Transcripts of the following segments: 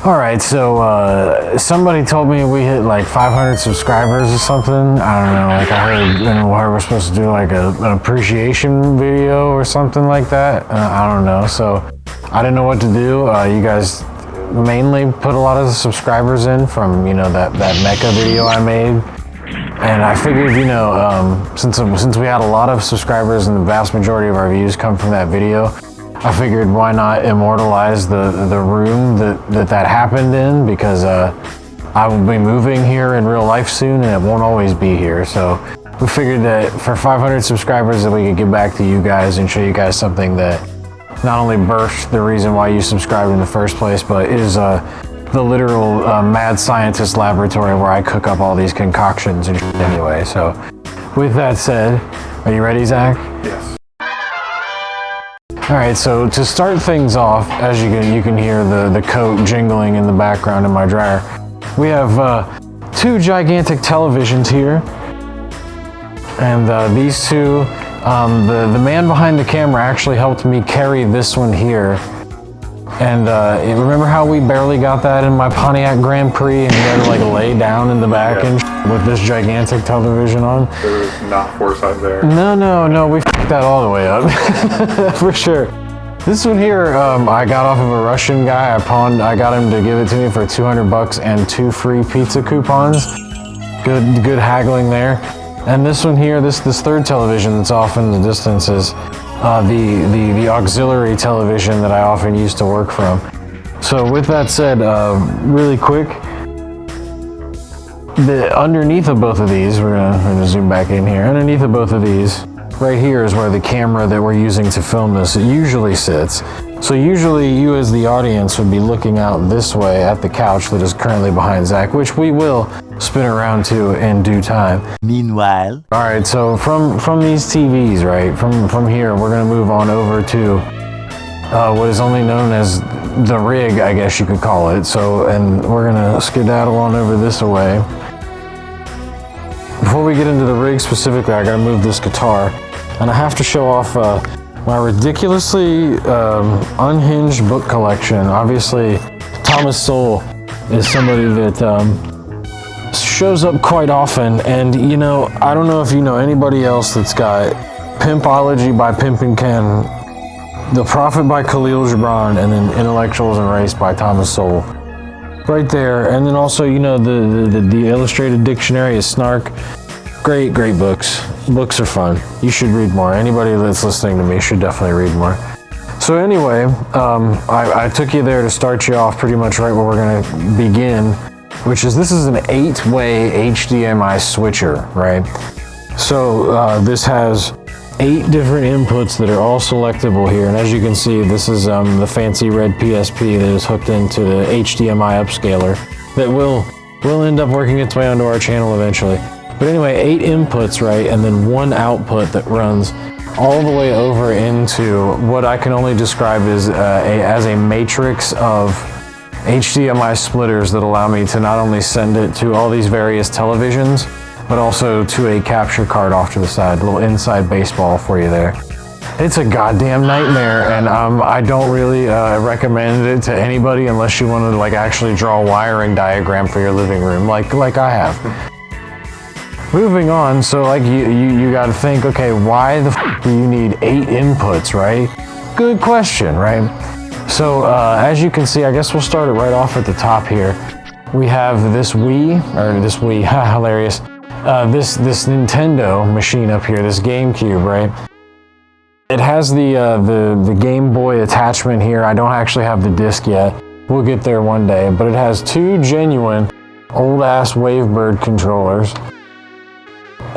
All right, so somebody told me we hit like 500 subscribers or something. I don't know, like I heard we're supposed to do like an appreciation video or something like that. I don't know, so I didn't know what to do. You guys mainly put a lot of the subscribers in from, you know, that mecha video I made. And I figured, you know, since we had a lot of subscribers and the vast majority of our views come from that video, I figured why not immortalize the room that happened in, because I will be moving here in real life soon and it won't always be here. So we figured that for 500 subscribers that we could give back to you guys and show you guys something that not only birthed the reason why you subscribed in the first place, but is the literal mad scientist laboratory where I cook up all these concoctions and shit anyway. So with that said, are you ready, Zach? Yes. All right, so to start things off, as you can hear the coat jingling in the background in my dryer, we have two gigantic televisions here, and these two, the man behind the camera actually helped me carry this one here. And remember how we barely got that in my Pontiac Grand Prix and you had to like lay down in the back and with this gigantic television on? There was not foresight there. No, we f***ed that all the way up, for sure. This one here, I got off of a Russian guy. I got him to give it to me for 200 bucks and 2 free pizza coupons. Good haggling there. And this one here, this third television that's off in the distance is the auxiliary television that I often used to work from. So with that said, really quick, underneath of both of these, we're gonna zoom back in here. Underneath of both of these, right here is where the camera that we're using to film this usually sits. So usually you as the audience would be looking out this way at the couch that is currently behind Zach, which we will spin around to in due time. Meanwhile. All right, so from these TVs, right, from here, we're gonna move on over to what is only known as the rig, I guess you could call it. So, and we're gonna skedaddle on over this away. Before we get into the rig specifically, I gotta move this guitar, and I have to show off my ridiculously unhinged book collection. Obviously, Thomas Sowell is somebody that shows up quite often, and you know, I don't know if you know anybody else that's got Pimpology by Pimpin' Ken, The Prophet by Khalil Gibran, and then Intellectuals and Race by Thomas Sowell. Right there, and then also, you know, the Illustrated Dictionary of Snark. Great books. Books are fun. You should read more. Anybody that's listening to me should definitely read more. So anyway, I took you there to start you off pretty much right where we're gonna begin, which is this is an 8-way HDMI switcher, right? So this has 8 different inputs that are all selectable here, and as you can see, this is the fancy red PSP that is hooked into the HDMI upscaler that will end up working its way onto our channel eventually. But anyway, 8 inputs, right, and then 1 output that runs all the way over into what I can only describe as a matrix of HDMI splitters that allow me to not only send it to all these various televisions, but also to a capture card off to the side. A little inside baseball for you there. It's a goddamn nightmare, and I don't really recommend it to anybody unless you want to like actually draw a wiring diagram for your living room, like I have. Moving on, so like you got to think, okay, why the f do you need 8 inputs, right? Good question, right? So as you can see, I guess we'll start it right off at the top here. We have this Wii, hilarious. This Nintendo machine up here, this GameCube, right? It has the Game Boy attachment here. I don't actually have the disc yet. We'll get there one day, but it has 2 genuine old-ass Wavebird controllers.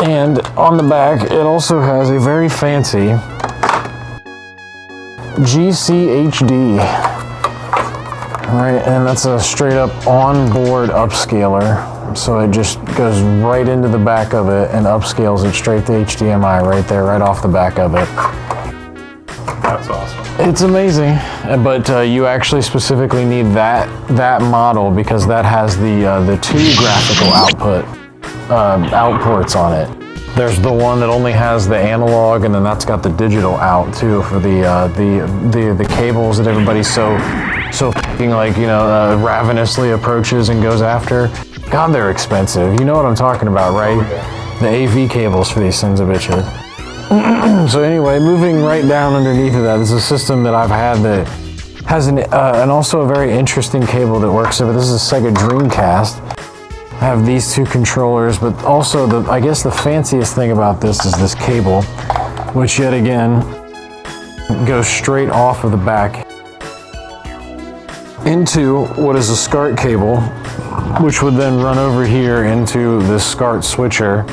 And on the back, it also has a very fancy GCHD. Right, and that's a straight up on-board upscaler. So it just goes right into the back of it and upscales it straight to HDMI right there, right off the back of it. That's awesome. It's amazing, but you actually specifically need that model because that has the 2 graphical outputs on it. There's the one that only has the analog, and then that's got the digital out too for the cables that everybody's so so f***ing like, you know, ravenously approaches and goes after. God, they're expensive. You know what I'm talking about, right? The AV cables for these sons of bitches. So anyway, moving right down underneath of that, this is a system that I've had that has and also a very interesting cable that works with it. This is a Sega Dreamcast. I have these two controllers, but also I guess the fanciest thing about this is this cable, which yet again goes straight off of the back into what is a SCART cable, which would then run over here into the SCART switcher,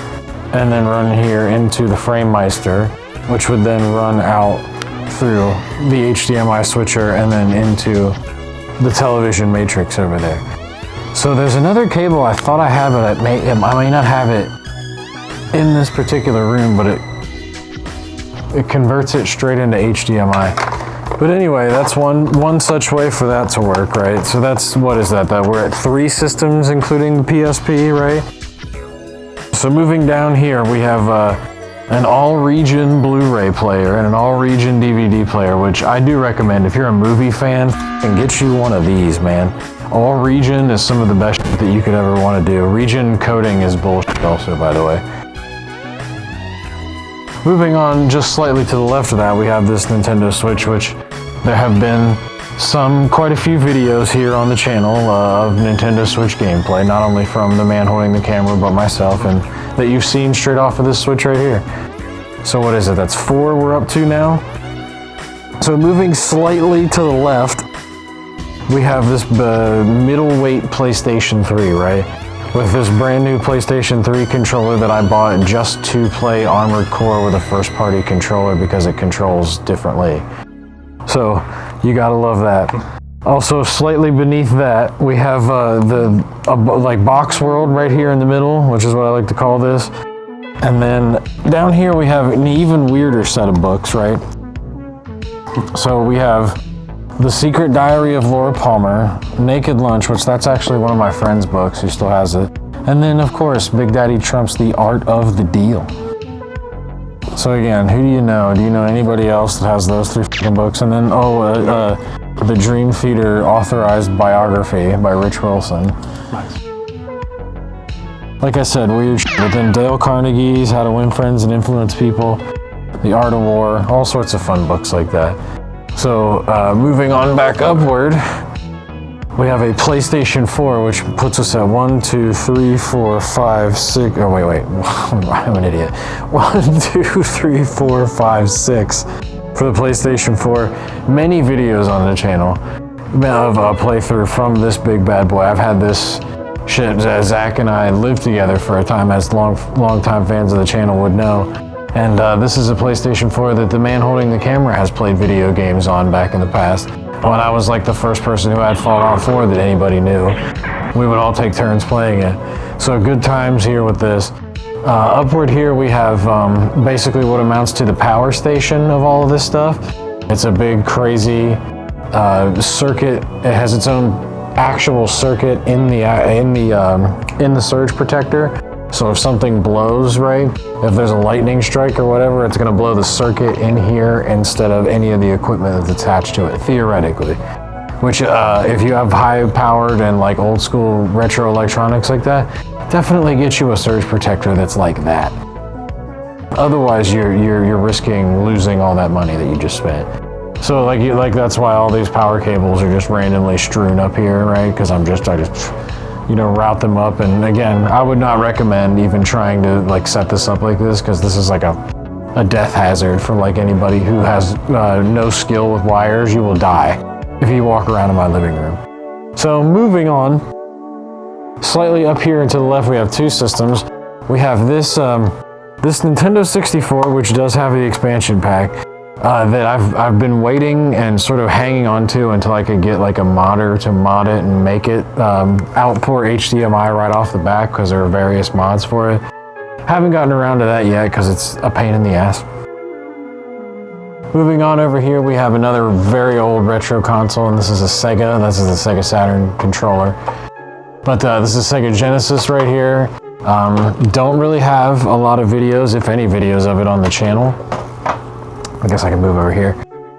and then run here into the FrameMeister, which would then run out through the HDMI switcher and then into the television matrix over there. So there's another cable I thought I had, but I may not have it in this particular room, but it converts it straight into HDMI. But anyway, that's one such way for that to work, right? So that's, what is that? That we're at 3 systems, including the PSP, right? So moving down here, we have an all-region Blu-ray player and an all-region DVD player, which I do recommend. If you're a movie fan, and get you one of these, man. All-region is some of the best shit that you could ever want to do. Region coding is bullshit also, by the way. Moving on just slightly to the left of that, we have this Nintendo Switch, which there have been quite a few videos here on the channel of Nintendo Switch gameplay, not only from the man holding the camera, but myself, and that you've seen straight off of this Switch right here. So what is it? That's 4 we're up to now. So moving slightly to the left, we have this middleweight PlayStation 3, right? With this brand new PlayStation 3 controller that I bought just to play Armored Core with a first-party controller because it controls differently. So you gotta love that. Also, slightly beneath that, we have like box world right here in the middle, which is what I like to call this. And then down here we have an even weirder set of books, right? So we have The Secret Diary of Laura Palmer, Naked Lunch, which that's actually one of my friend's books, who still has it. And then, of course, Big Daddy Trump's The Art of the Deal. So again, who do you know? Do you know anybody else that has those 3 fucking books? And then, the Dream Theater authorized biography by Rich Wilson. Nice. Like I said, weird shit. But then Dale Carnegie's How to Win Friends and Influence People, The Art of War, all sorts of fun books like that. So moving on back upward, we have a PlayStation 4, which puts us at 1, 2, 3, 4, 5, 6. Oh, wait. I'm an idiot. 1, 2, 3, 4, 5, 6 for the PlayStation 4. Many videos on the channel of a playthrough from this big bad boy. I've had this shit. Zack and I lived together for a time, as long-time fans of the channel would know. And this is a PlayStation 4 that the man holding the camera has played video games on back in the past. When I was like the first person who had Fallout 4 that anybody knew. We would all take turns playing it. So good times here with this. Upward here we have basically what amounts to the power station of all of this stuff. It's a big crazy circuit. It has its own actual circuit in the surge protector. So if something blows, right, if there's a lightning strike or whatever, it's going to blow the circuit in here instead of any of the equipment that's attached to it, theoretically. Which, if you have high-powered and like old-school retro electronics like that, definitely get you a surge protector that's like that. Otherwise, you're risking losing all that money that you just spent. So like that's why all these power cables are just randomly strewn up here, right? Because I just route them up. And again, I would not recommend even trying to like set this up like this, because this is like a death hazard for like anybody who has no skill with wires. You will die if you walk around in my living room. So moving on, slightly up here and to the left, we have 2 systems. We have this Nintendo 64, which does have the expansion pack. That I've been waiting and sort of hanging on to until I could get like a modder to mod it and make it output HDMI right off the back, because there are various mods for it. Haven't gotten around to that yet because it's a pain in the ass. Moving on over here, we have another very old retro console, and this is a Sega. This is the Sega Saturn controller. But this is Sega Genesis right here. Don't really have a lot of videos, if any videos of it on the channel. I guess I can move over here.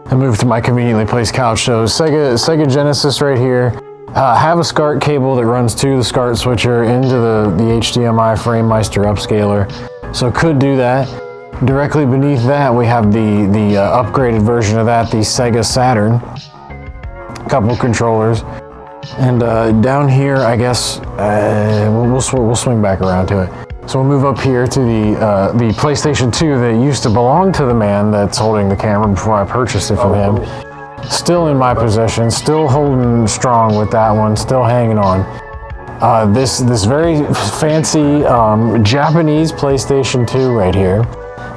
and move to my conveniently placed couch. So Sega Genesis right here. Have a SCART cable that runs to the SCART switcher into the HDMI FrameMeister upscaler. So could do that. Directly beneath that, we have the upgraded version of that, the Sega Saturn. Couple controllers. And down here, I guess, we'll swing back around to it. So we'll move up here to the PlayStation 2 that used to belong to the man that's holding the camera before I purchased it from him. Still in my possession, still holding strong with that one, still hanging on. This very fancy Japanese PlayStation 2 right here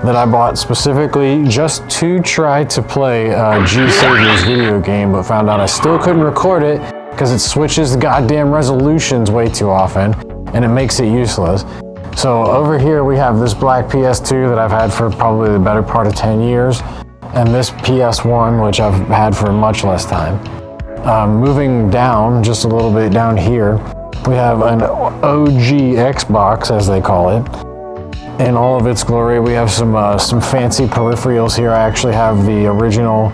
that I bought specifically just to try to play G Savior's video game, but found out I still couldn't record it because it switches the goddamn resolutions way too often and it makes it useless. So over here we have this black PS2 that I've had for probably the better part of 10 years, and this PS1 which I've had for much less time. Moving down just a little bit down here, we have an OG Xbox, as they call it, in all of its glory. We have some fancy peripherals here. I actually have the original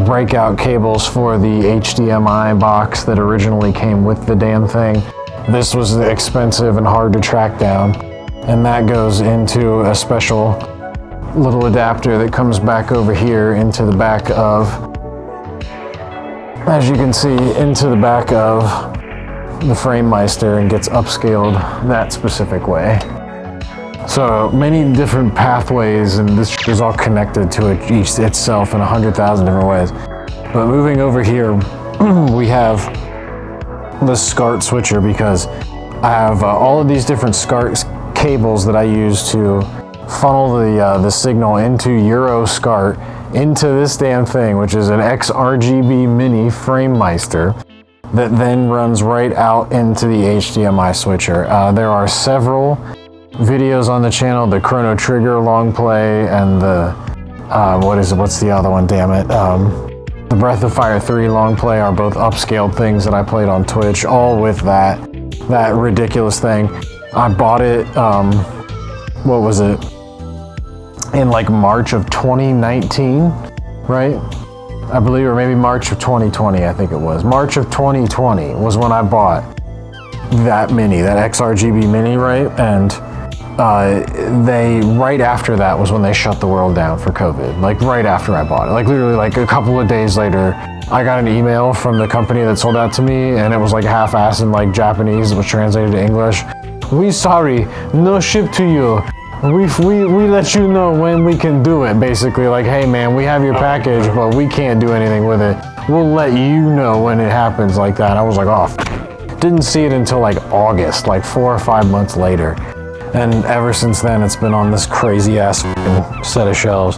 breakout cables for the HDMI box that originally came with the damn thing. This was expensive and hard to track down, and that goes into a special little adapter that comes back over here into the back of, as you can see, into the back of the FrameMeister and gets upscaled that specific way. So many different pathways, and this is all connected to it each itself in 100,000 different ways. But moving over here, we have the SCART switcher, because I have all of these different SCART cables that I use to funnel the signal into Euro SCART into this damn thing, which is an XRGB mini FrameMeister that then runs right out into the HDMI switcher. There are several videos on the channel, the Chrono Trigger long play and the what's the other one, damn it, the Breath of Fire 3 long play are both upscaled things that I played on Twitch, all with that ridiculous thing. I bought it, what was it, in like March of 2019, right? I believe, or maybe March of 2020, I think it was. March of 2020 was when I bought that mini, that XRGB mini, right? And right after that was when they shut the world down for COVID. Like right after I bought it. Like literally like a couple of days later, I got an email from the company that sold out to me, and it was like half-assed in like Japanese. It was translated to English. We sorry, no ship to you. We let you know when we can do it, basically. Like, hey man, we have your package, but we can't do anything with it. We'll let you know when it happens, like that. I was like, oh, didn't see it until like August, like 4 or 5 months later. And ever since then, it's been on this crazy ass set of shelves.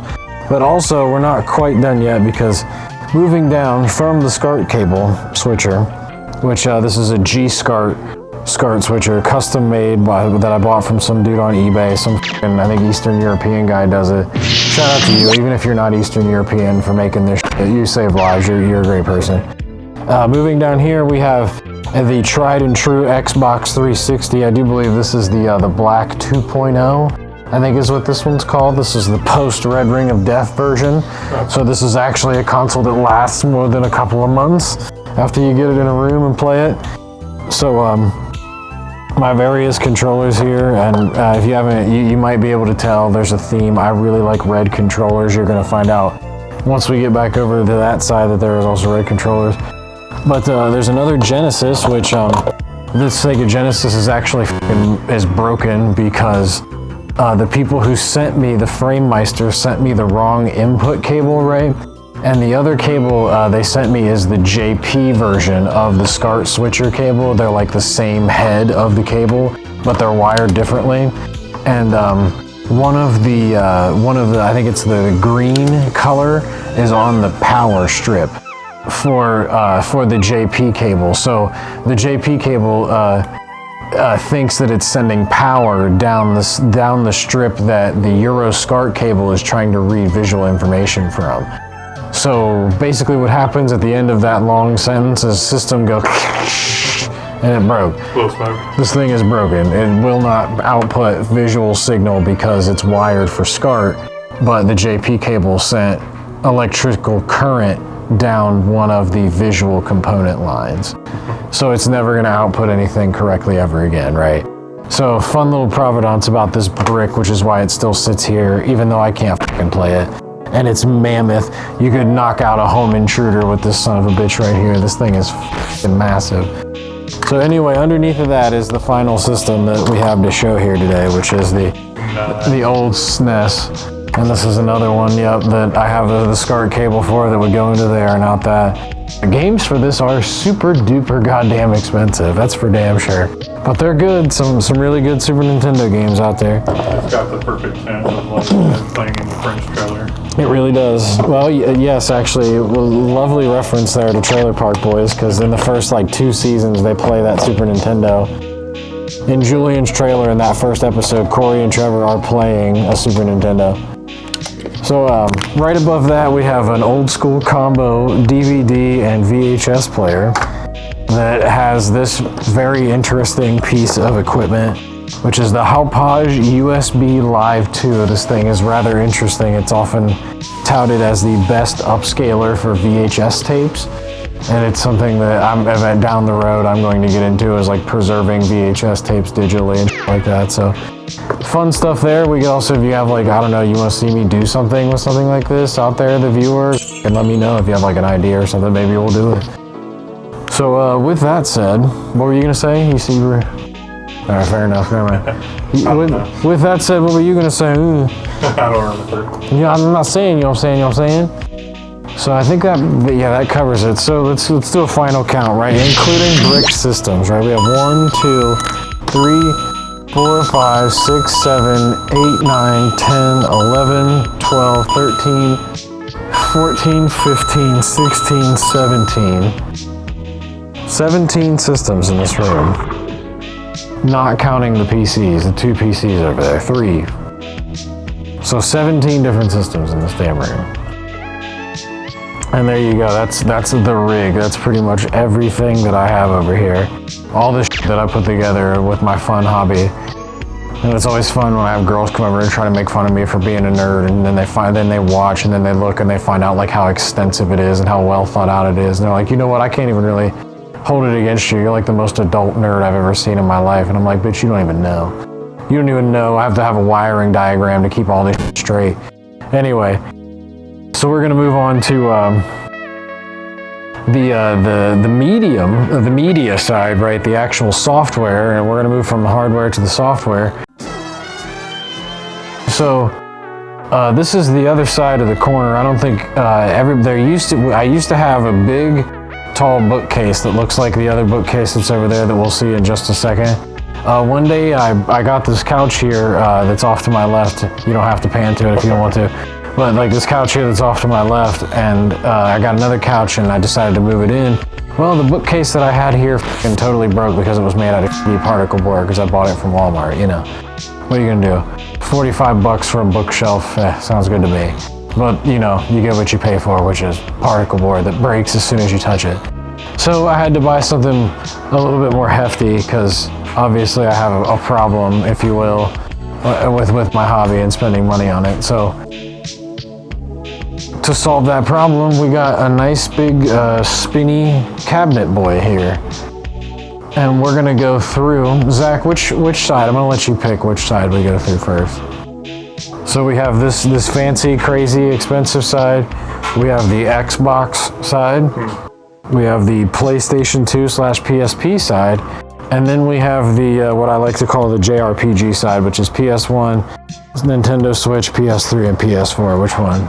But also, we're not quite done yet, because moving down from the SCART cable switcher, which this is a G-SCART switcher, custom made that I bought from some dude on eBay. Some I think Eastern European guy does it. Shout out to you, even if you're not Eastern European, for making this shit. You save lives. You're a great person. Moving down here, we have the tried and true Xbox 360. I do believe this is the Black 2.0. I think is what this one's called. This is the post Red Ring of Death version. So this is actually a console that lasts more than a couple of months after you get it in a room and play it. So my various controllers here, and if you haven't, you might be able to tell there's a theme. I really like red controllers. You're gonna find out once we get back over to that side that there is also red controllers. But there's another Genesis, which this Sega Genesis is actually is broken, because the people who sent me the FrameMeister sent me the wrong input cable, right? And the other cable they sent me is the JP version of the SCART switcher cable. They're like the same head of the cable, but they're wired differently. And one of the I think it's the green color is on the power strip for the JP cable. So the JP cable thinks that it's sending power down the strip that the Euro SCART cable is trying to read visual information from. So basically what happens at the end of that long sentence is system goes and it broke. This thing is broken. It will not output visual signal because it's wired for SCART, but the JP cable sent electrical current down one of the visual component lines. So it's never going to output anything correctly ever again, right? So fun little provenance about this brick, which is why it still sits here, even though I can't fucking play it. And it's mammoth. You could knock out a home intruder with this son of a bitch right here. This thing is fucking massive. So anyway, underneath of that is the final system that we have to show here today, which is the old SNES. And this is another one, yep, that I have the SCART cable for that would go into there and out that. The games for this are super duper goddamn expensive, that's for damn sure. But they're good, some really good Super Nintendo games out there. It's got the perfect sense of like playing in the French trailer. It really does. Well, yes, actually, lovely reference there to Trailer Park Boys, because in the first like 2 seasons they play that Super Nintendo. In Julian's trailer in that first episode, Corey and Trevor are playing a Super Nintendo. So right above that we have an old school combo DVD and VHS player that has this very interesting piece of equipment, which is the Haupage USB Live 2. This thing is rather interesting. It's often touted as the best upscaler for VHS tapes. And it's something that down the road I'm going to get into, is like preserving VHS tapes digitally and shit like that. So fun stuff there. We could also, if you have like, I don't know, you want to see me do something with something like this out there, the viewer, and let me know if you have like an idea or something, maybe we'll do it. So with that said, what were you going to say? You see, all right, fair enough, never mind. With that said, what were you going to say? I don't remember. Yeah, I'm not saying, you know what I'm saying? So I think that covers it. So let's do a final count, right? Including brick systems, right? We have 1, 2, 3, 4, 5, 6, 7, 8, 9, 10, 11, 12, 13, 14, 15, 16, 17. 17 systems in this room. Not counting the PCs, the 2 PCs over there, 3. So 17 different systems in this damn room. And there you go, that's the rig. That's pretty much everything that I have over here. All this shit that I put together with my fun hobby. And it's always fun when I have girls come over and try to make fun of me for being a nerd, and then they watch, and then they look and they find out like how extensive it is and how well thought out it is. And they're like, you know what, I can't even really hold it against you. You're like the most adult nerd I've ever seen in my life. And I'm like, bitch, you don't even know. You don't even know. I have to have a wiring diagram to keep all this shit straight. Anyway. So we're going to move on to the media side, right? The actual software, and we're going to move from the hardware to the software. So this is the other side of the corner. I don't think I used to have a big, tall bookcase that looks like the other bookcase that's over there that we'll see in just a second. One day I got this couch here that's off to my left. You don't have to pan to it if you don't want to. But like this couch here that's off to my left, and I got another couch and I decided to move it in. Well, the bookcase that I had here fucking totally broke because it was made out of particle board, because I bought it from Walmart, you know. What are you gonna do? 45 bucks for a bookshelf, sounds good to me. But you know, you get what you pay for, which is particle board that breaks as soon as you touch it. So I had to buy something a little bit more hefty, because obviously I have a problem, if you will, with my hobby and spending money on it. So to solve that problem, we got a nice big spinny cabinet boy here. And we're gonna go through, Zach, which side? I'm gonna let you pick which side we go through first. So we have this fancy, crazy, expensive side. We have the Xbox side. We have the PlayStation 2/PSP side. And then we have the, what I like to call the JRPG side, which is PS1, Nintendo Switch, PS3, and PS4. Which one?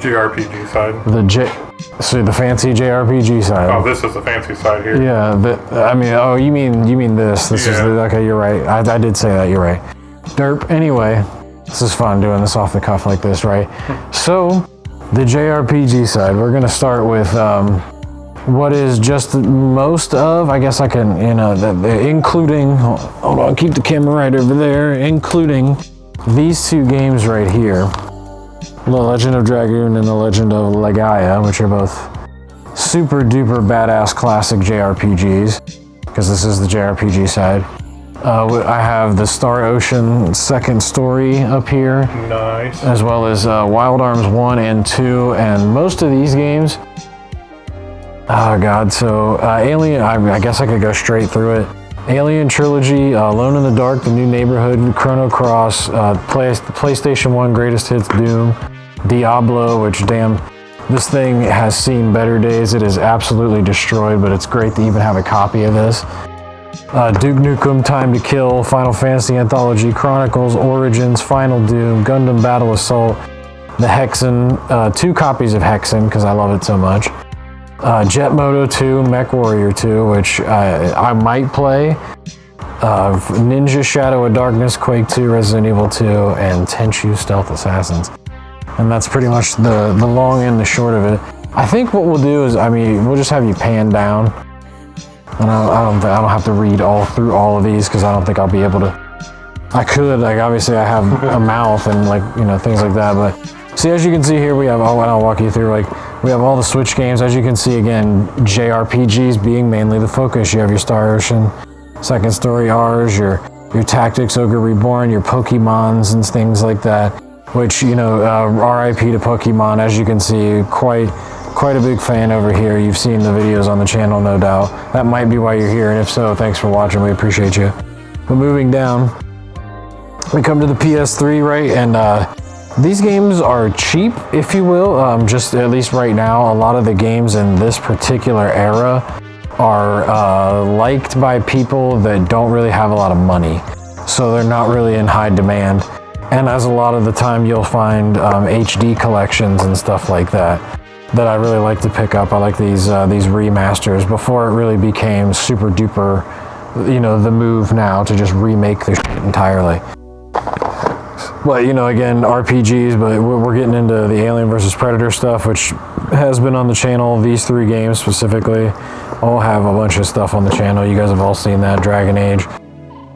JRPG side. So the fancy JRPG side. Oh, this is the fancy side here. Yeah, you mean this. This is okay, you're right. I did say that, you're right. Derp. Anyway, this is fun doing this off the cuff like this, right? So, the JRPG side, we're gonna start with what is just most of, I guess I can, including, hold on, keep the camera right over there, including these 2 games right here. The Legend of Dragoon and The Legend of Legaia, which are both super duper badass classic JRPGs, because this is the JRPG side. I have the Star Ocean second story up here, Nice. as well as Wild Arms 1 and 2, and most of these games, oh god, so Alien, I guess I could go straight through it. Alien Trilogy, Alone in the Dark, The New Neighborhood, Chrono Cross, PlayStation 1 Greatest Hits, Doom, Diablo, which damn, this thing has seen better days. It is absolutely destroyed, but it's great to even have a copy of this. Duke Nukem, Time to Kill, Final Fantasy Anthology, Chronicles, Origins, Final Doom, Gundam Battle Assault, the Hexen, 2 copies of Hexen because I love it so much. Jet Moto 2, Mech Warrior 2, which I might play. Ninja Shadow of Darkness, Quake 2, Resident Evil 2, and Tenchu Stealth Assassins. And that's pretty much the long and the short of it. I think what we'll do is, we'll just have you pan down. And I don't have to read through all of these because I don't think I'll be able to. I could, like, obviously I have a mouth and, like, you know, things like that, but see, as you can see here, we have, I'll walk you through, like, we have all the Switch games. As you can see, again, JRPGs being mainly the focus. You have your Star Ocean, Second Story R's, your Tactics, Ogre Reborn, your Pokemons and things like that, which, you know, RIP to Pokemon. As you can see, quite a big fan over here. You've seen the videos on the channel, no doubt. That might be why you're here, and if so, thanks for watching. We appreciate you. But moving down, we come to the PS3, right? And these games are cheap, if you will, just at least right now. A lot of the games in this particular era are liked by people that don't really have a lot of money. So they're not really in high demand. And as a lot of the time, you'll find HD collections and stuff like that I really like to pick up. I like these remasters before it really became super duper, you know, the move now to just remake the shit entirely. But, you know, again, RPGs, but we're getting into the Alien vs. Predator stuff, which has been on the channel. These 3 games specifically all have a bunch of stuff on the channel. You guys have all seen that. Dragon Age,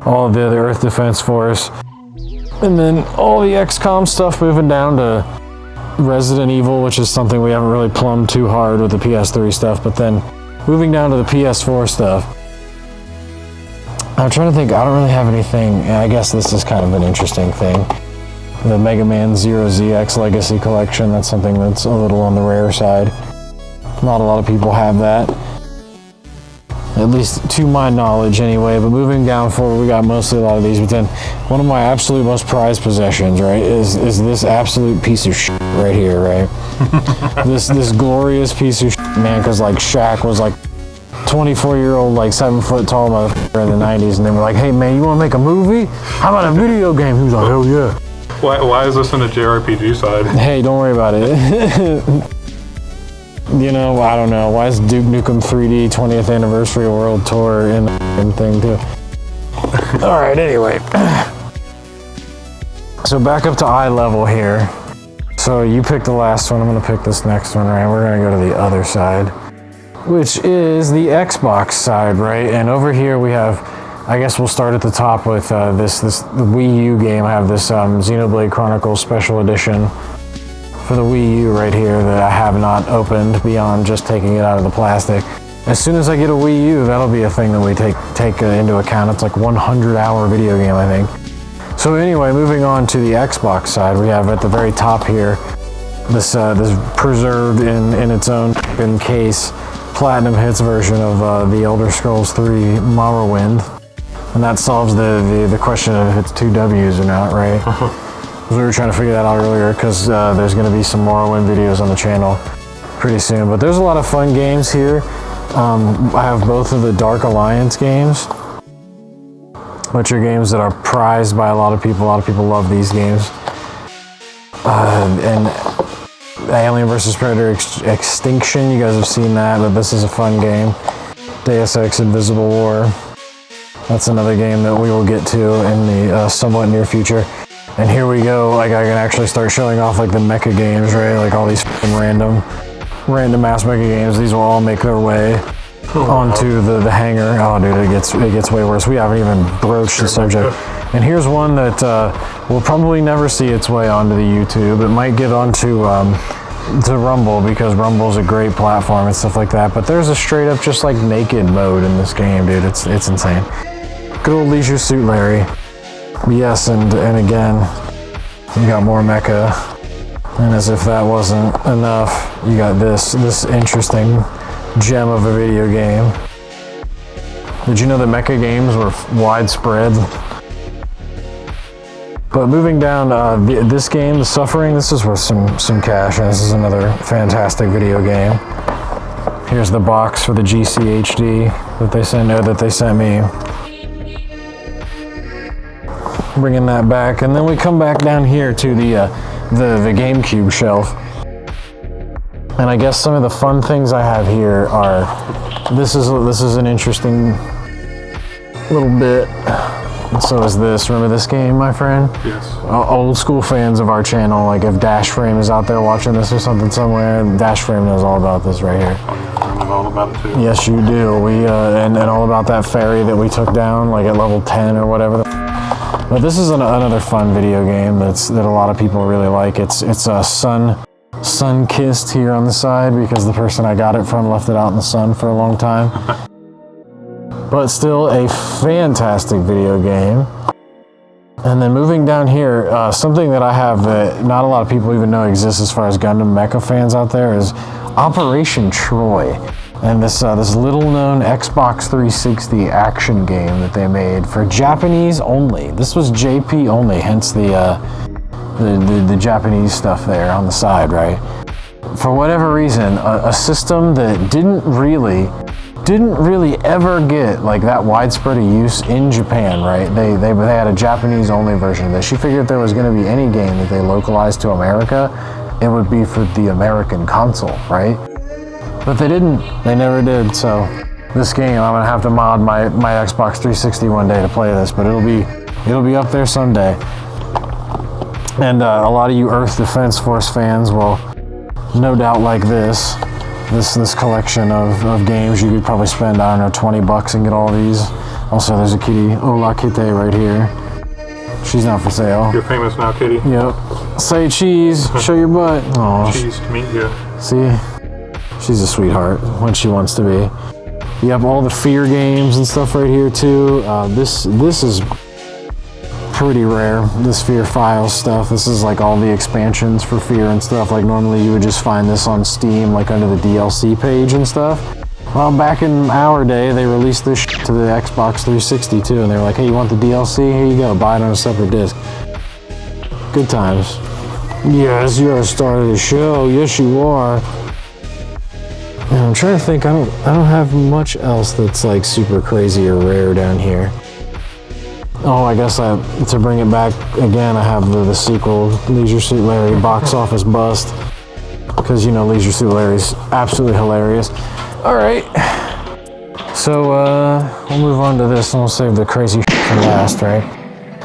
all of the other Earth Defense Force, and then all the XCOM stuff moving down to Resident Evil, which is something we haven't really plumbed too hard with the PS3 stuff, but then moving down to the PS4 stuff. I'm trying to think, I don't really have anything. I guess this is kind of an interesting thing. The Mega Man Zero ZX Legacy Collection, that's something that's a little on the rare side. Not a lot of people have that. At least to my knowledge anyway, but moving down forward, we got mostly a lot of these, but then one of my absolute most prized possessions, right, is this absolute piece of shit right here, right? this glorious piece of shit, man, because like Shaq was like 24-year-old, like 7 foot tall motherfucker in the 90s, and they were like, hey man, you want to make a movie? How about a video game? He was like, hell yeah. Why is this in the JRPG side? Hey, don't worry about it. You know, I don't know. Why is Duke Nukem 3D 20th Anniversary World Tour in the thing too? All right, anyway. So back up to eye level here. So you picked the last one. I'm going to pick this next one, right? We're going to go to the other side, which is the Xbox side, right? And over here we have, I guess we'll start at the top with the Wii U game. I have this Xenoblade Chronicles Special Edition for the Wii U right here that I have not opened beyond just taking it out of the plastic. As soon as I get a Wii U, that'll be a thing that we take into account. It's like 100-hour video game, I think. So anyway, moving on to the Xbox side, we have at the very top here this preserved in its own case Platinum Hits version of the Elder Scrolls 3 Morrowind, and that solves the question of if it's 2 W's or not, right? We were trying to figure that out earlier because there's going to be some Morrowind videos on the channel pretty soon. But there's a lot of fun games here. I have both of the Dark Alliance games, which are games that are prized by a lot of people. A lot of people love these games. And Alien vs. Predator Extinction, you guys have seen that, but this is a fun game. Deus Ex Invisible War. That's another game that we will get to in the somewhat near future. And here we go, like I can actually start showing off like the mecha games, right? Like all these random ass mecha games. These will all make their way onto the hangar. Oh dude, it gets way worse. We haven't even broached the subject. And here's one that will probably never see its way onto the YouTube. It might get onto to Rumble because Rumble's a great platform and stuff like that. But there's a straight up just like naked mode in this game, dude. It's insane. Good old Leisure Suit Larry. Yes, and again, you got more mecha. And as if that wasn't enough, you got this interesting gem of a video game. Did you know that mecha games were widespread? But moving down, this game, The Suffering, this is worth some cash, and this is another fantastic video game. Here's the box for the GCHD that they sent me. Bringing that back, and then we come back down here to the GameCube shelf. And I guess some of the fun things I have here are, this is an interesting little bit. And so is this. Remember this game, my friend? Yes. Old school fans of our channel, like if Dash Frame is out there watching this or something somewhere, Dash Frame knows all about this right here. I know all about it too. Yes, you do. We and all about that ferry that we took down, like at level 10 or whatever. But this is another fun video game that a lot of people really like. It's sun-kissed here on the side because the person I got it from left it out in the sun for a long time. But still a fantastic video game. And then moving down here, something that I have that not a lot of people even know exists as far as Gundam mecha fans out there is Operation Troy. And this little known Xbox 360 action game that they made for Japanese only. This was JP only, hence the Japanese stuff there on the side, right? For whatever reason, a system that didn't really ever get like that widespread of use in Japan, right? They had a Japanese only version of this. She figured if there was going to be any game that they localized to America, it would be for the American console, right? But they didn't. They never did. So this game, I'm gonna have to mod my Xbox 360 one day to play this, but it'll be up there someday. And a lot of you Earth Defense Force fans will no doubt like this collection of games. You could probably spend, I don't know, 20 bucks and get all these. Also, there's a kitty, Ola Kite, right here. She's not for sale. You're famous now, kitty. Yep. Say cheese, show your butt. Aww. Cheese to meet you. See? She's a sweetheart when she wants to be. You have all the Fear games and stuff right here too. This is pretty rare, this Fear Files stuff. This is like all the expansions for Fear and stuff. Like normally you would just find this on Steam, like under the DLC page and stuff. Well, back in our day, they released this to the Xbox 360 too, and they were like, hey, you want the DLC? Here you go, buy it on a separate disc. Good times. Yes, you're a star of the show. Yes, you are. And I'm trying to think, I don't have much else that's like super crazy or rare down here. Oh, I guess to bring it back again, I have the sequel, Leisure Suit Larry, box office bust. Because, you know, Leisure Suit Larry's absolutely hilarious. All right. So, we'll move on to this and we'll save the crazy shit for last, right?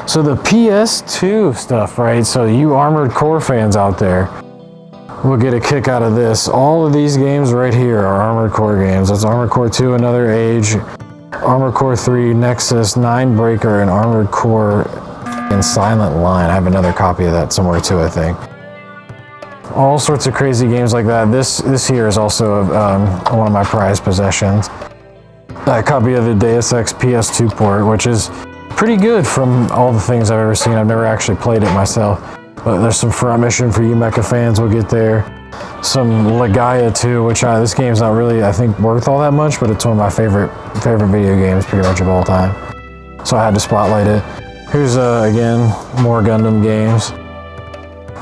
So the PS2 stuff, right? So you Armored Core fans out there will get a kick out of this. All of these games right here are Armored Core games. That's Armored Core 2, Another Age, Armored Core 3, Nexus, 9 Breaker, and Armored Core and Silent Line. I have another copy of that somewhere too, I think. All sorts of crazy games like that. This here is also one of my prized possessions. A copy of the Deus Ex PS2 port, which is pretty good from all the things I've ever seen. I've never actually played it myself. But there's some front mission for you mecha fans, we'll get there. Some Legaia 2, which this game's not really, I think, worth all that much, but it's one of my favorite video games pretty much of all time. So I had to spotlight it. Here's, again, more Gundam games.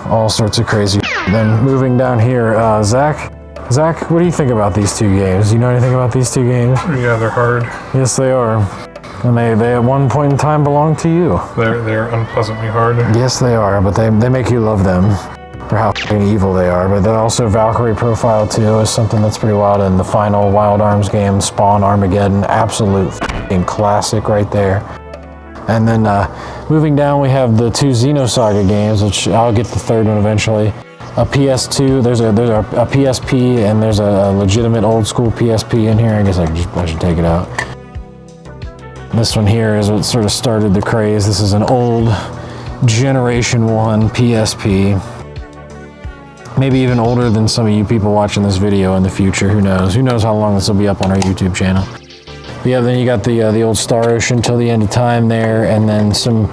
All sorts of crazy. Then moving down here, Zach, what do you think about these two games? Do you know anything about these two games? Yeah, they're hard. Yes, they are. And they at one point in time belonged to you. They're unpleasantly hard. Yes, they are, but they make you love them for how evil they are. But they're also Valkyrie Profile 2 is something that's pretty wild, and the final Wild Arms game, Spawn Armageddon, absolute classic right there. And then moving down, we have the two Xenosaga games, which I'll get the third one eventually. A PS2, there's a PSP, and there's a legitimate old school PSP in here. I guess I should take it out. This one here is what sort of started the craze. This is an old Generation 1 PSP. Maybe even older than some of you people watching this video in the future. Who knows? Who knows how long this will be up on our YouTube channel. But yeah, then you got the old Star Ocean Till the End of Time there, and then some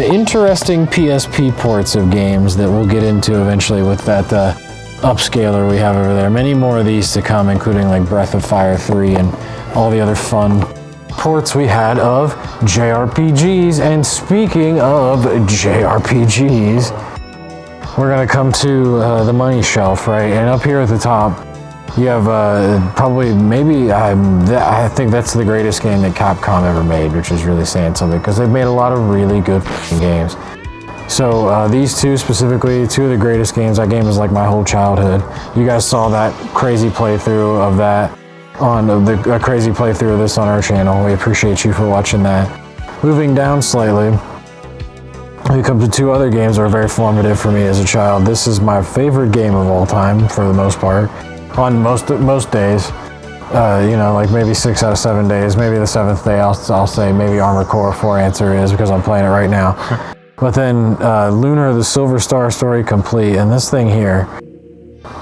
interesting PSP ports of games that we'll get into eventually with that upscaler we have over there. Many more of these to come, including like Breath of Fire 3 and all the other fun ports we had of JRPGs. And speaking of JRPGs, we're gonna come to the money shelf, right? And up here at the top, you have probably, maybe, I think that's the greatest game that Capcom ever made, which is really saying something, because they've made a lot of really good games. So these two specifically, two of the greatest games. That game is like my whole childhood. You guys saw that crazy playthrough of that on a crazy playthrough of this on our channel. We appreciate you for watching that. Moving down slightly, we come to two other games that are very formative for me as a child. This is my favorite game of all time for the most part. On most days, you know, like maybe 6 out of 7 days. Maybe the 7th day I'll say maybe Armored Core 4 answer is, because I'm playing it right now. But then Lunar the Silver Star Story Complete, and this thing here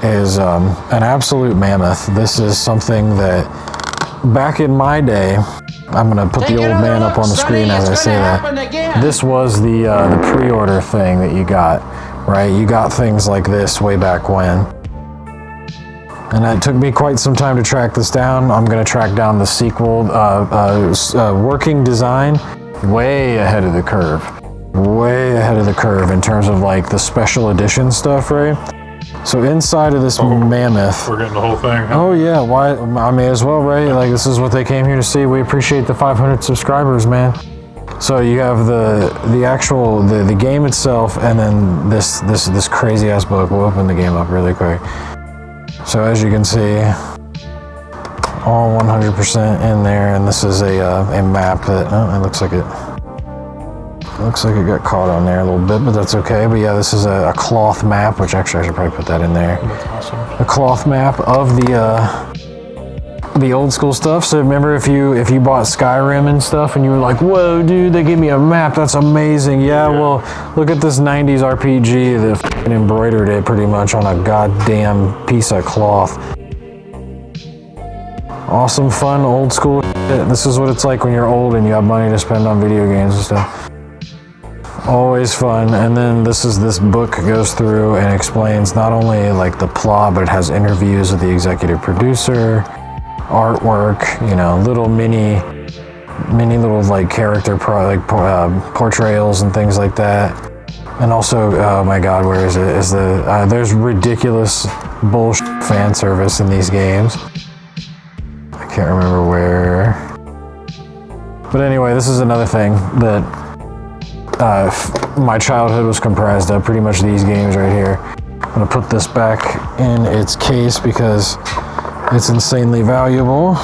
is an absolute mammoth. This is something that back in my day, I'm gonna put the old man up on the screen as I say that. This was the pre-order thing that you got, right? You got things like this way back when. And it took me quite some time to track this down. I'm gonna track down the sequel, working design, way ahead of the curve. Way ahead of the curve in terms of like the special edition stuff, right? So inside of this mammoth. We're getting the whole thing. Huh? Oh yeah, why? I may as well, right? Like this is what they came here to see. We appreciate the 500 subscribers, man. So you have the actual the game itself, and then this crazy ass book. We'll open the game up really quick. So as you can see, all 100% in there, and this is a map that it looks like it got caught on there a little bit, but that's okay. But yeah, this is a cloth map, which actually I should probably put that in there. That's awesome. A cloth map of the old school stuff. So remember, if you bought Skyrim and stuff, and you were like, "Whoa, dude, they gave me a map. That's amazing." Yeah, well, look at this 90s RPG that f***ing embroidered it pretty much on a goddamn piece of cloth. Awesome, fun, old school shit. This is what it's like when you're old and you have money to spend on video games and stuff. Always fun. And then this book goes through and explains not only like the plot, but it has interviews with the executive producer, artwork, you know, little mini little like character portrayals and things like that. And also, oh my god, where is it? There's ridiculous bullshit fan service in these games. I can't remember where. But anyway, this is another thing that my childhood was comprised of, pretty much these games right here. I'm gonna put this back in its case because it's insanely valuable.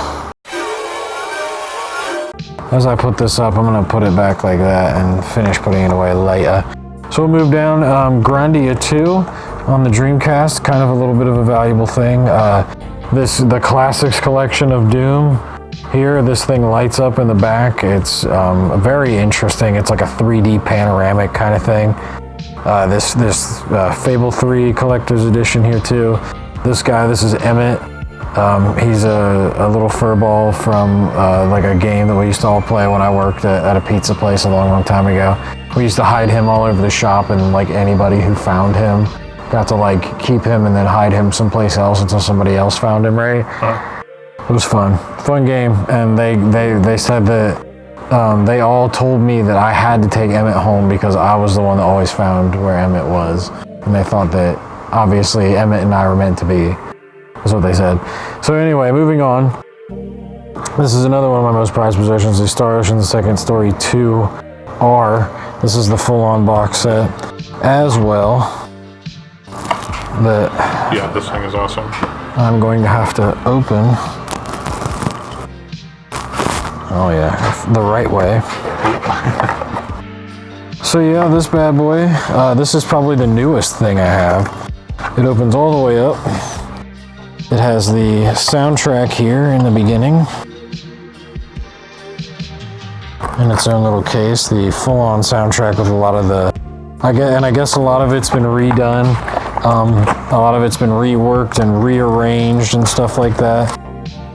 As I put this up, I'm gonna put it back like that and finish putting it away later. So we'll move down, Grandia 2 on the Dreamcast, kind of a little bit of a valuable thing. The Classics collection of Doom. Here, this thing lights up in the back. It's very interesting. It's like a 3D panoramic kind of thing. This Fable 3 Collector's Edition here too. This is Emmett. He's a little furball from like a game that we used to all play when I worked at a pizza place a long time ago. We used to hide him all over the shop, and like anybody who found him got to like keep him and then hide him someplace else until somebody else found him, right? It was fun game, and they said that they all told me that I had to take Emmett home because I was the one that always found where Emmett was, and they thought that obviously Emmett and I were meant to be. That's what they said. So anyway, moving on. This is another one of my most prized possessions, the Star Ocean Second Story 2R. This is the full-on box set as well. Yeah, this thing is awesome. I'm going to have to open. Oh yeah, the right way. So yeah, this bad boy, this is probably the newest thing I have. It opens all the way up. It has the soundtrack here in the beginning. In its own little case, the full-on soundtrack with a lot of the, I guess a lot of it's been redone. A lot of it's been reworked and rearranged and stuff like that.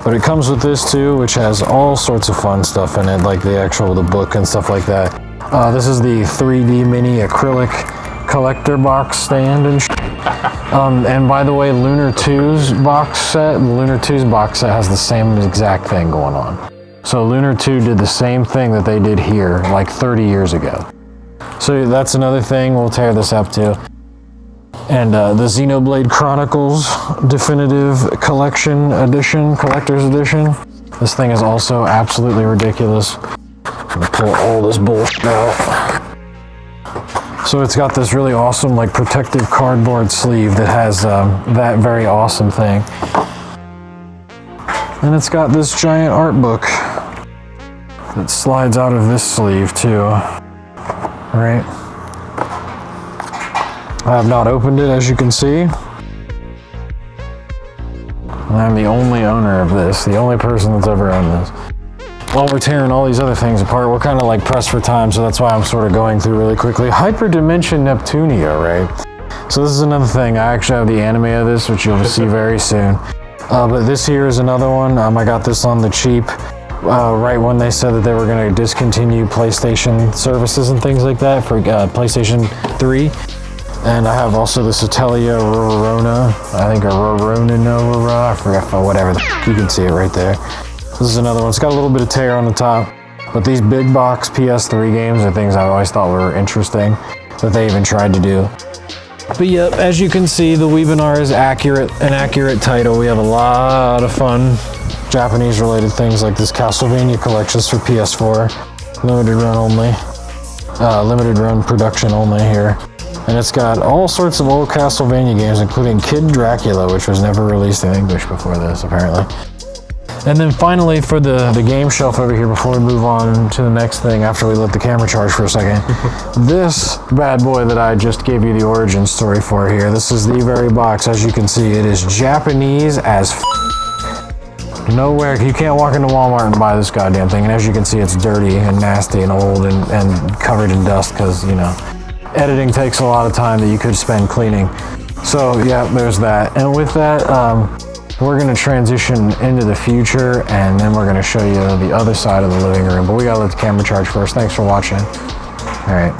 But it comes with this too, which has all sorts of fun stuff in it, like the book and stuff like that. This is the 3D mini acrylic collector box stand and and by the way, Lunar 2's box set, the Lunar 2's box set has the same exact thing going on. So Lunar 2 did the same thing that they did here like 30 years ago. So that's another thing, we'll tear this up too. And the Xenoblade Chronicles Definitive Collection Edition, Collector's Edition. This thing is also absolutely ridiculous. I'm gonna pull all this bullshit out. So it's got this really awesome, like, protective cardboard sleeve that has that very awesome thing. And it's got this giant art book that slides out of this sleeve too, right? I have not opened it, as you can see. I'm the only owner of this, the only person that's ever owned this. While we're tearing all these other things apart, we're kind of like pressed for time, so that's why I'm sort of going through really quickly. Hyperdimension Neptunia, right? So this is another thing. I actually have the anime of this, which you'll see very soon. But this here is another one. I got this on the cheap, right when they said that they were going to discontinue PlayStation services and things like that for PlayStation 3. And I have also the Satellia Rorona, I think, or Rorona, I forget, whatever, you can see it right there. This is another one. It's got a little bit of tear on the top, but these big box PS3 games are things I've always thought were interesting that they even tried to do. But yep, as you can see, the Weebinar is an accurate title. We have a lot of fun Japanese related things like this Castlevania collections for PS4, limited run only, limited run production only here. And it's got all sorts of old Castlevania games, including Kid Dracula, which was never released in English before this, apparently. And then finally, for the game shelf over here, before we move on to the next thing, after we let the camera charge for a second, this bad boy that I just gave you the origin story for here, this is the very box. As you can see, it is Japanese as nowhere. You can't walk into Walmart and buy this goddamn thing. And as you can see, it's dirty and nasty and old and covered in dust because, you know, editing takes a lot of time that you could spend cleaning. So yeah, there's that. And with that, we're going to transition into the future, and then we're going to show you the other side of the living room. But we got to let the camera charge first. Thanks for watching. All right.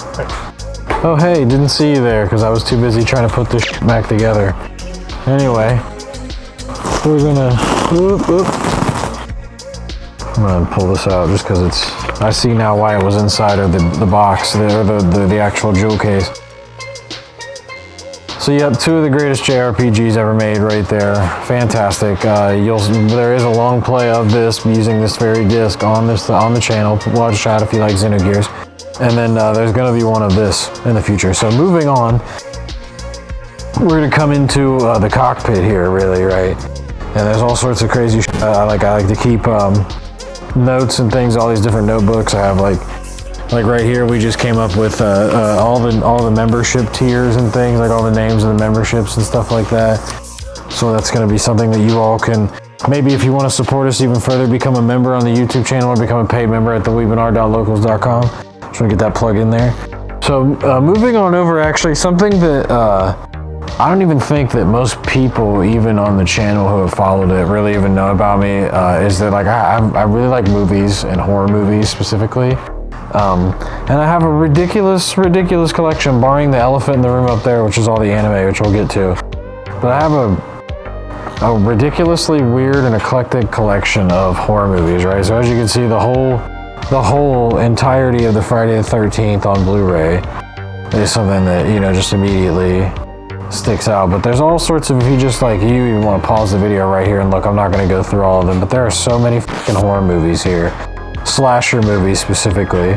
Oh, hey, didn't see you there because I was too busy trying to put this back together. Anyway, we're going to... I'm going to pull this out just because it's... I see now why it was inside of the box, or the actual jewel case. So yep, two of the greatest JRPGs ever made right there. Fantastic. There is a long play of this using this very disc on the channel. Watch out if you like Xenogears. And then there's going to be one of this in the future. So moving on, we're going to come into the cockpit here, really, right? And there's all sorts of crazy shit. I like to keep notes and things, all these different notebooks. I have like right here, we just came up with all the membership tiers and things, like all the names of the memberships and stuff like that. So that's going to be something that you all can, maybe if you want to support us even further, become a member on the YouTube channel or become a paid member at thewebinar.locals.com. Just want to get that plug in there. So moving on over, actually, something that I don't even think that most people, even on the channel who have followed it, really even know about me, is that like I really like movies and horror movies specifically. And I have a ridiculous collection, barring the elephant in the room up there, which is all the anime, which we'll get to. But I have a ridiculously weird and eclectic collection of horror movies, right? So as you can see, the whole entirety of the Friday the 13th on Blu-ray is something that, you know, just immediately sticks out. But there's all sorts of, if you just like, you even want to pause the video right here and look, I'm not going to go through all of them, but there are so many fucking horror movies here. Slasher movies specifically,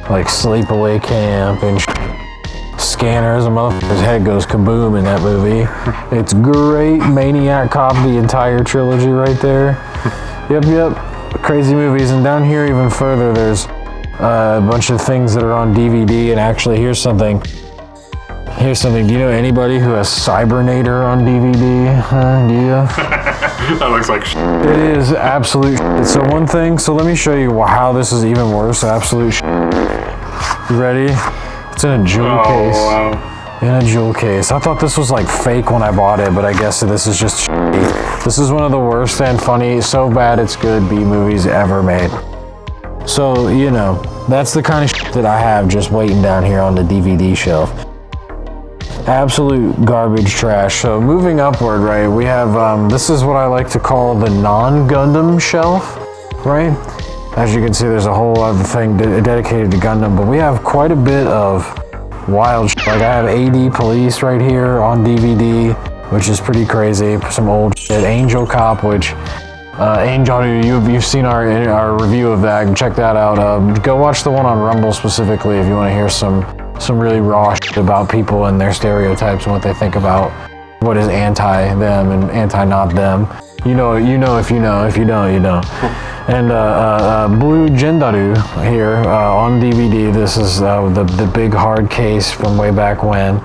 like Sleepaway Camp and Scanners. A motherfucker's head goes kaboom in that movie. It's great. Maniac Cop, the entire trilogy right there. Yep. Crazy movies. And down here even further, there's a bunch of things that are on DVD. And actually, here's something. Do you know anybody who has Cybernator on DVD? Do you? That looks like shit. It is absolute shit. So one thing, so let me show you how this is even worse. Absolute shit. You ready? It's in a jewel case. Wow. In a jewel case. I thought this was like fake when I bought it, but I guess this is just shitty. This is one of the worst and funny, so bad it's good B movies ever made. So, you know, that's the kind of shit that I have just waiting down here on the DVD shelf. Absolute garbage trash. So moving upward, right, we have, this is what I like to call the non-Gundam shelf, right? As you can see, there's a whole other thing dedicated to Gundam, but we have quite a bit of wild shit. Like I have AD Police right here on DVD, which is pretty crazy. Some old shit. Angel Cop, which Angel, you've seen our review of that. Check that out. Go watch the one on Rumble specifically if you want to hear some really raw shit about people and their stereotypes and what they think about what is anti them and anti not them. You know if you know. If you don't, you don't. And Blue Gendaru here on DVD. This is the big hard case from way back when.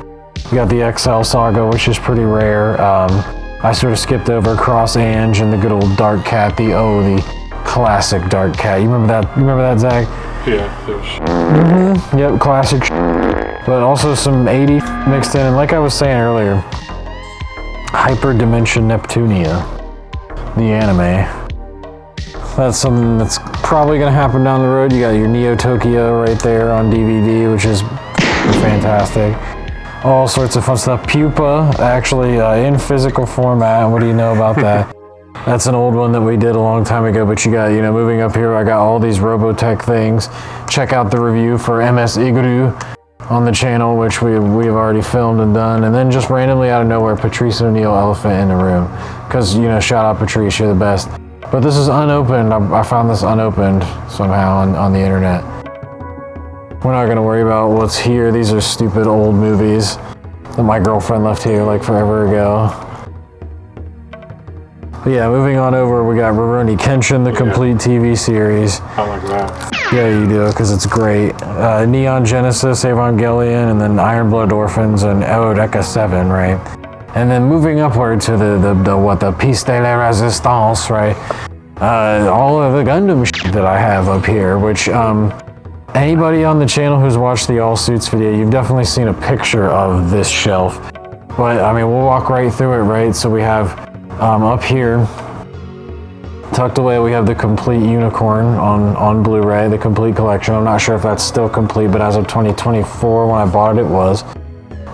We got the XL Saga, which is pretty rare. I sort of skipped over Cross Ange and the good old Dark Cat. The classic Dark Cat. You remember that? You remember that, Zach? Yeah. Yep, classic. But also some 80 mixed in. And like I was saying earlier, Hyperdimension Neptunia, the anime. That's something that's probably going to happen down the road. You got your Neo Tokyo right there on DVD, which is fantastic. All sorts of fun stuff. Pupa, actually in physical format. What do you know about that? That's an old one that we did a long time ago, but you got, you know, moving up here, I got all these Robotech things. Check out the review for MS Iguru on the channel, which we've already filmed and done. And then just randomly out of nowhere, Patrice O'Neill Elephant in the Room. Because, you know, shout out Patrice, you're the best. But this is unopened. I found this unopened somehow on the internet. We're not going to worry about what's here. These are stupid old movies that my girlfriend left here like forever ago. But yeah, moving on over, we got Rurouni Kenshin, the complete TV series. I like that. Yeah, you do, because it's great. Neon Genesis, Evangelion, and then Iron Blood Orphans and Eureka 7, right? And then moving upward to the Piece de la Resistance, right? All of the Gundam shit that I have up here, which anybody on the channel who's watched the All Suits video, you've definitely seen a picture of this shelf. But I mean, we'll walk right through it, right? So we have up here, tucked away, we have the complete Unicorn on Blu-ray, the complete collection. I'm not sure if that's still complete, but as of 2024, when I bought it, it was.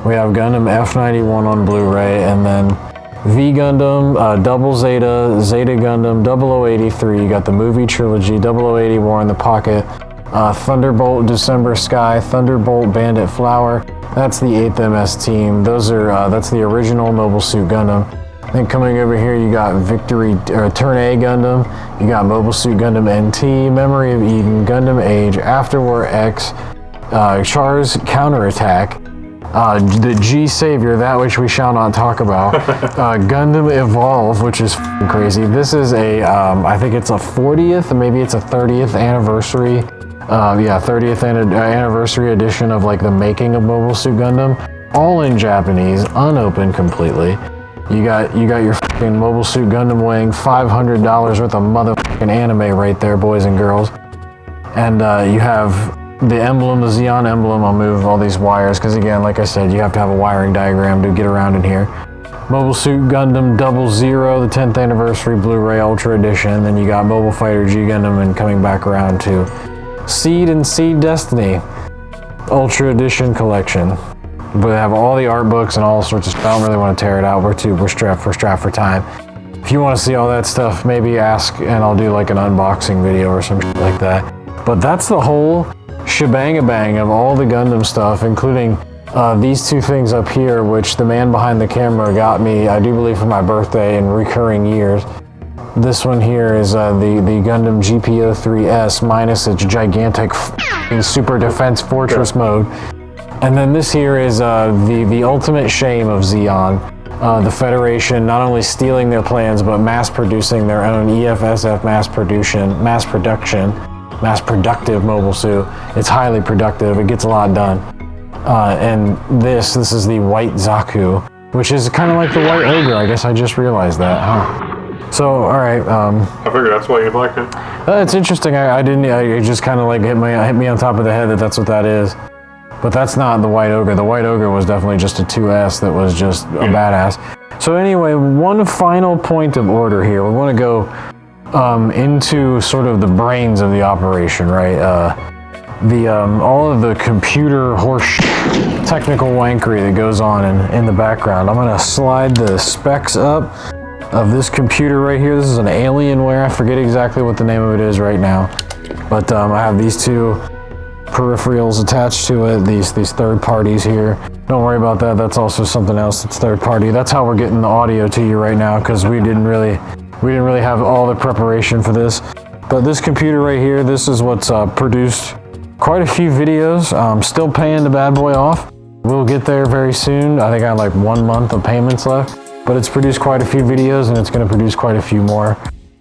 We have Gundam F91 on Blu-ray, and then V Gundam, Double Zeta, Zeta Gundam, 0083. You got the movie trilogy, 0080 War in the Pocket, Thunderbolt December Sky, Thunderbolt Bandit Flower. That's the 8th MS team. Those are that's the original Mobile Suit Gundam. Then coming over here, you got Victory Turn A Gundam. You got Mobile Suit Gundam NT, Memory of Eden, Gundam Age, Afterwar X, Char's Counterattack. The G Savior, that which we shall not talk about. Gundam Evolve, which is crazy. This is a, I think it's a 40th, maybe it's a 30th anniversary. 30th anniversary edition of like the making of Mobile Suit Gundam. All in Japanese, unopened completely. You got your fucking Mobile Suit Gundam weighing $500 worth of motherfucking anime right there, boys and girls. And you have the emblem, the Xeon emblem. I'll move all these wires because, again, like I said, you have to have a wiring diagram to get around in here. Mobile Suit Gundam 00, the 10th anniversary Blu-ray Ultra Edition. Then you got Mobile Fighter G Gundam, and coming back around to Seed and Seed Destiny Ultra Edition collection. But they have all the art books and all sorts of stuff. I don't really want to tear it out. We're strapped for time. If you want to see all that stuff, maybe ask and I'll do like an unboxing video or some shit like that. But that's the whole shebang-a-bang of all the Gundam stuff, including these two things up here, which the man behind the camera got me, I do believe, for my birthday in recurring years. This one here is the Gundam GPO-3S minus its gigantic Super Defense Fortress mode. And then this here is the ultimate shame of Xeon. The Federation not only stealing their plans, but mass producing their own EFSF mass productive mobile suit. It's highly productive. It gets a lot done. And this is the White Zaku, which is kind of like the White Ogre. I guess I just realized that, huh? So, all right. I figured that's why you like it. It's interesting. I just kind of like hit me on top of the head that's what that is. But that's not the White Ogre. The White Ogre was definitely just a 2S that was just a badass. So anyway, one final point of order here. We want to go into sort of the brains of the operation, right? All of the computer horse technical wankery that goes on in the background. I'm gonna slide the specs up of this computer right here. This is an Alienware. I forget exactly what the name of it is right now, but I have these two peripherals attached to it, these third parties here. Don't worry about that, that's also something else that's third party. That's how we're getting the audio to you right now, because we didn't really have all the preparation for this. But this computer right here, this is what's produced quite a few videos. I'm still paying the bad boy off. We'll get there very soon. I think I have like 1 month of payments left, but it's produced quite a few videos and it's gonna produce quite a few more.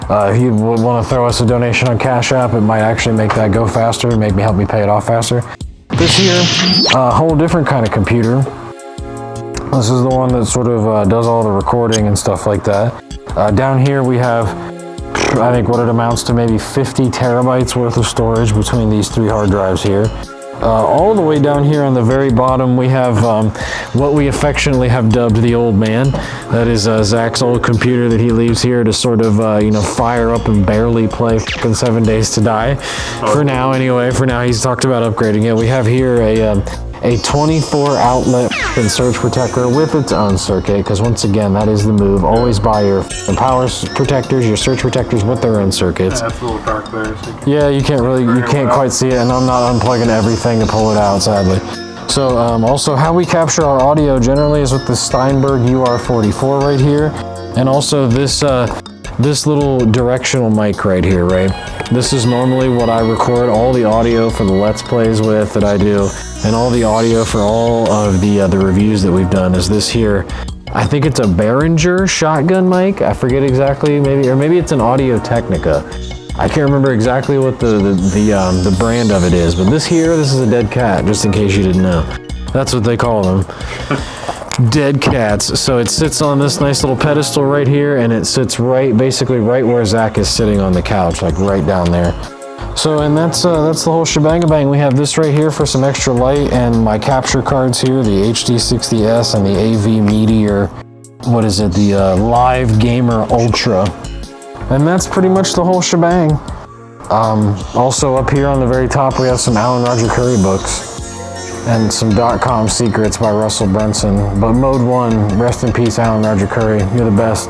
If you would want to throw us a donation on Cash App, it might actually make that go faster, help me pay it off faster. This here, a whole different kind of computer. This is the one that sort of does all the recording and stuff like that. Down here we have, I think what it amounts to maybe 50 terabytes worth of storage between these 3 hard drives here. All the way down here on the very bottom, we have what we affectionately have dubbed the old man. That is Zach's old computer that he leaves here to sort of, fire up and barely play fucking 7 Days to Die. For now, anyway. For now, he's talked about upgrading it. We have here a 24 outlet surge protector with its own circuit, because once again, that is the move. Always buy your power protectors, your surge protectors with their own circuits. Yeah, it's a little dark there. So yeah, you can't quite see it, and I'm not unplugging everything to pull it out, sadly. So also how we capture our audio generally is with the Steinberg UR44 right here, and also this little directional mic right here, right? This is normally what I record all the audio for the Let's Plays with that I do, and all the audio for all of the reviews that we've done is this here. I think it's a Behringer shotgun mic. I forget exactly, maybe it's an Audio Technica. I can't remember exactly what the brand of it is, but this is a dead cat, just in case you didn't know. That's what they call them. Dead cats. So it sits on this nice little pedestal right here, and it sits basically right where Zach is sitting on the couch, like right down there. So, and that's the whole shebang-a-bang. We have this right here for some extra light, and my capture cards here, the HD60S and the AV Meteor, what is it, the Live Gamer Ultra. And that's pretty much the whole shebang. Also up here on the very top, we have some Alan Roger Curry books and some .com secrets by Russell Benson. But Mode 1, rest in peace, Alan Roger Curry. You're the best.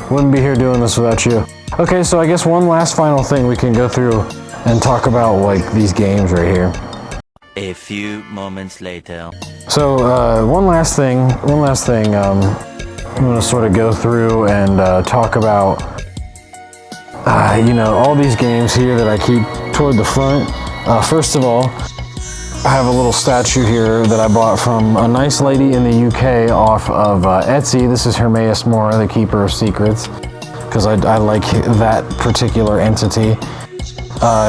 Wouldn't be here doing this without you. Okay, so I guess one last final thing we can go through and talk about, like, these games right here. A few moments later. So one last thing. I'm gonna sort of go through and talk about, all these games here that I keep toward the front. First of all, I have a little statue here that I bought from a nice lady in the UK off of Etsy. This is Hermaeus Mora, the Keeper of Secrets, because I like that particular entity.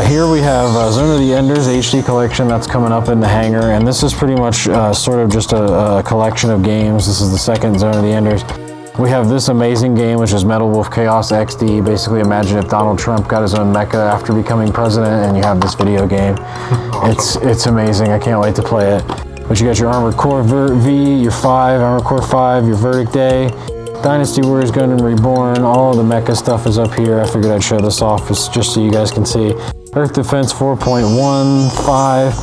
Here we have Zone of the Enders HD collection that's coming up in the hangar, and this is pretty much sort of just a collection of games. This is the second Zone of the Enders. We have this amazing game, which is Metal Wolf Chaos XD. Basically, imagine if Donald Trump got his own mecha after becoming president, and you have this video game. It's amazing. I can't wait to play it. But you got your Armored Core V, your 5, Armored Core 5, your Verdict Day, Dynasty Warriors Gundam Reborn. All of the mecha stuff is up here. I figured I'd show this off just so you guys can see. Earth Defense 4.15,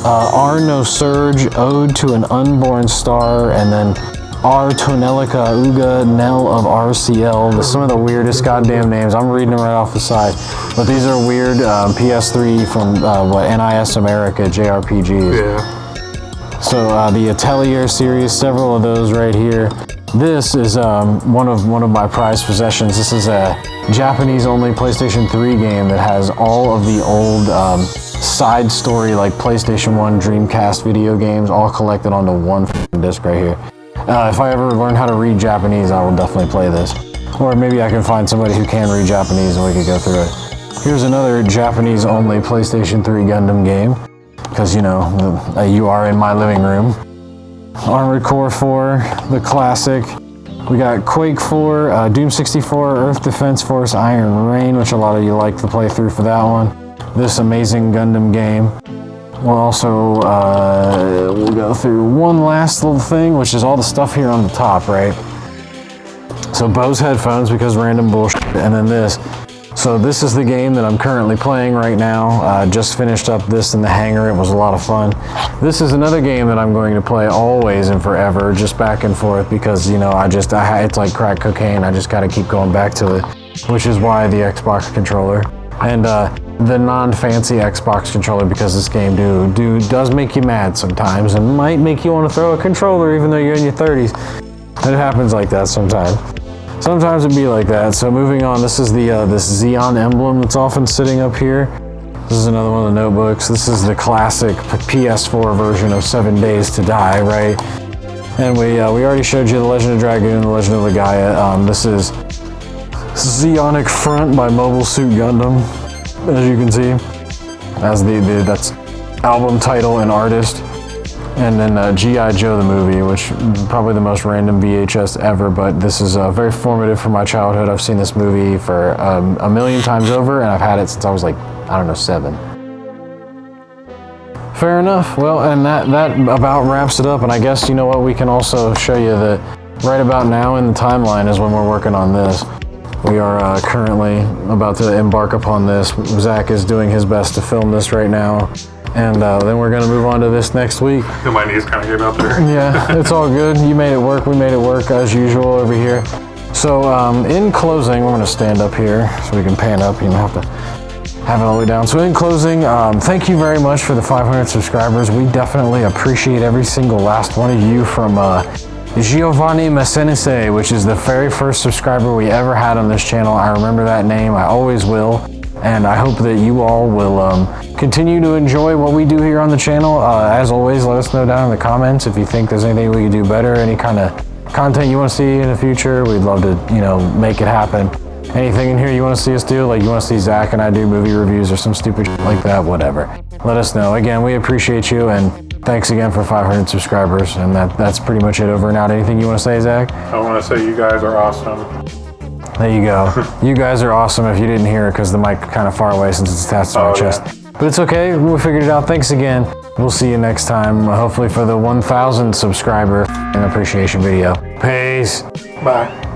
Arno Surge, Ode to an Unborn Star, and then R. Tonelica Uga Nell of RCL. Some of the weirdest goddamn names. I'm reading them right off the side. But these are weird PS3 from NIS America JRPGs. yeah. So the Atelier series, several of those right here. This is one of my prized possessions. This is a Japanese-only PlayStation 3 game that has all of the old side story, like PlayStation 1, Dreamcast video games, all collected onto one disc right here. If I ever learn how to read Japanese, I will definitely play this. Or maybe I can find somebody who can read Japanese and we could go through it. Here's another Japanese-only PlayStation 3 Gundam game, because, you are in my living room. Armored Core 4, the classic. We got Quake 4, Doom 64, Earth Defense Force, Iron Rain, which a lot of you like to play through for that one. This amazing Gundam game. we'll also, we'll go through one last little thing, which is all the stuff here on the top, right? So Bose headphones, because random bullshit, and then this. So this is the game that I'm currently playing right now. Just finished up this in the hangar. It was a lot of fun. This is another game that I'm going to play always and forever, just back and forth, because, you know, it's like crack cocaine. I just got to keep going back to it, which is why the Xbox controller. And the non-fancy Xbox controller, because this game does make you mad sometimes and might make you want to throw a controller even though you're in your 30s. It happens like that sometimes. Sometimes it'd be like that. So moving on, this is the this Xeon emblem that's often sitting up here. This is another one of the notebooks. This is the classic PS4 version of 7 Days to Die, right? And we already showed you the Legend of Dragoon, the Legend of Legaia. This is Zeonic Front by Mobile Suit Gundam, as you can see, as that's album title and artist. And then G.I. Joe the movie, which probably the most random VHS ever, but this is very formative for my childhood. I've seen this movie for a million times over, and I've had it since I was like, I don't know, 7. Fair enough. Well, and that about wraps it up, and I guess, you know what, we can also show you that right about now in the timeline is when we're working on this. We are currently about to embark upon this. Zach is doing his best to film this right now. And then we're gonna move on to this next week. My knees kind of gave out there. Yeah, it's all good. You made it work. We made it work as usual over here. So in closing, we're gonna stand up here so we can pan up. You don't have to have it all the way down. So in closing, thank you very much for the 500 subscribers. We definitely appreciate every single last one of you, from Giovanni Messenise, which is the very first subscriber we ever had on this channel. I remember that name. I always will. And I hope that you all will continue to enjoy what we do here on the channel. As always, let us know down in the comments if you think there's anything we can do better, any kind of content you want to see in the future. We'd love to, you know, make it happen. Anything in here you want to see us do, like you want to see Zach and I do movie reviews or some stupid shit like that, whatever. Let us know. Again, we appreciate you, and thanks again for 500 subscribers. And that's pretty much it. Over and out. Anything you want to say, Zach? I want to say you guys are awesome. There you go. You guys are awesome. If you didn't hear it, because the mic kind of far away since it's attached to my chest. Yeah. But it's okay. We figured it out. Thanks again. We'll see you next time, hopefully for the 1,000 subscriber appreciation video. Peace. Bye.